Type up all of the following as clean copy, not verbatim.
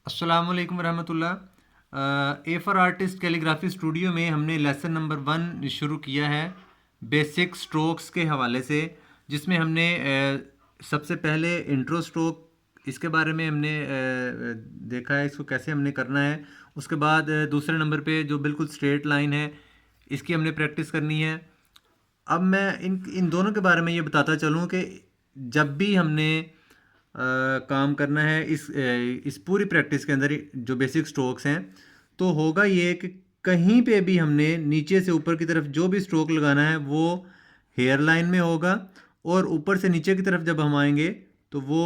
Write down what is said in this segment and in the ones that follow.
अस्सलामुअलैकुम रहमतुल्लाह। A for artist calligraphy studio में हमने लेसन नंबर 1 शुरू किया है बेसिक स्ट्रोक्स के हवाले से, जिसमें हमने सबसे पहले इंट्रो स्ट्रोक इसके बारे में हमने देखा है इसको कैसे हमने करना है। उसके बाद दूसरे नंबर पे जो बिल्कुल स्ट्रेट लाइन है इसकी हमने प्रैक्टिस करनी है। अब मैं इन इन दोनों के बारे में ये बताता चलूँ कि जब भी हमने काम करना है इस पूरी प्रैक्टिस के अंदर जो बेसिक स्ट्रोक्स हैं, तो होगा ये कि कहीं पे भी हमने नीचे से ऊपर की तरफ जो भी स्ट्रोक लगाना है वो हेयर लाइन में होगा, और ऊपर से नीचे की तरफ जब हम आएंगे तो वो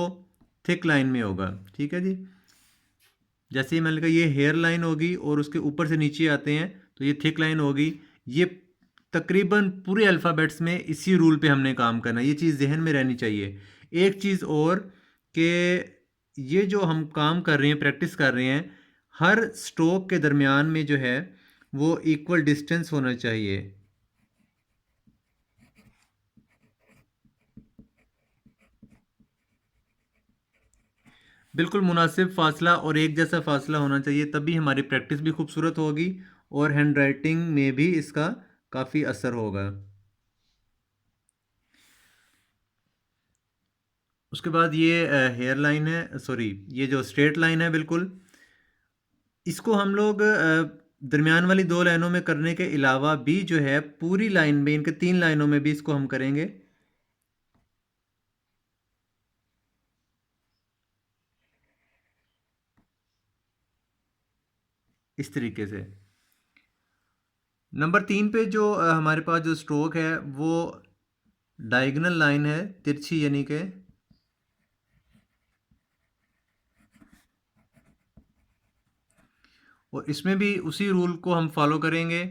थिक लाइन में होगा। ठीक है जी। जैसे ही मैंने कहा ये हेयर लाइन होगी और उसके ऊपर से नीचे आते हैं तो ये थिक लाइन होगी। ये तकरीबन पूरे अल्फ़ाबेट्स में इसी रूल पे हमने काम करना है, ये चीज़ जहन में रहनी चाहिए। एक चीज़ और कि ये जो हम काम कर रहे हैं, प्रैक्टिस कर रहे हैं, हर स्ट्रोक के दरमियान में जो है वो इक्वल डिस्टेंस होना चाहिए। बिल्कुल मुनासिब फासला और एक जैसा फासला होना चाहिए, तभी हमारी प्रैक्टिस भी खूबसूरत होगी और हैंड राइटिंग में भी इसका काफ़ी असर होगा। उसके बाद ये हेयर लाइन है, सॉरी ये जो स्ट्रेट लाइन है बिल्कुल, इसको हम लोग दरमियान वाली 2 लाइनों में करने के अलावा भी जो है पूरी लाइन में, इनके 3 लाइनों में भी इसको हम करेंगे इस तरीके से। नंबर 3 पे जो हमारे पास जो स्ट्रोक है वो डायगोनल लाइन है, तिरछी यानी कि, और इसमें भी उसी रूल को हम फॉलो करेंगे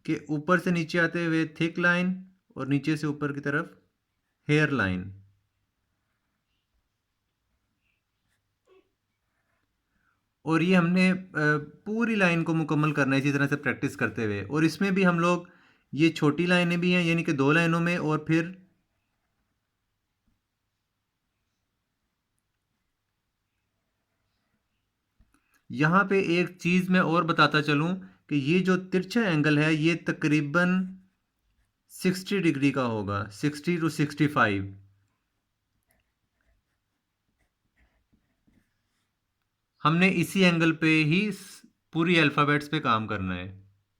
कि ऊपर से नीचे आते हुए थिक लाइन और नीचे से ऊपर की तरफ हेयर लाइन। और ये हमने पूरी लाइन को मुकम्मल करना है इसी तरह से प्रैक्टिस करते हुए। और इसमें भी हम लोग ये छोटी लाइनें भी हैं, यानी कि 2 लाइनों में, और फिर यहाँ पे एक चीज़ मैं और बताता चलूँ कि ये जो तिरछा एंगल है ये तकरीबन 60 डिग्री का होगा, 60 to 65। हमने इसी एंगल पे ही पूरी अल्फ़ाबेट्स पे काम करना है।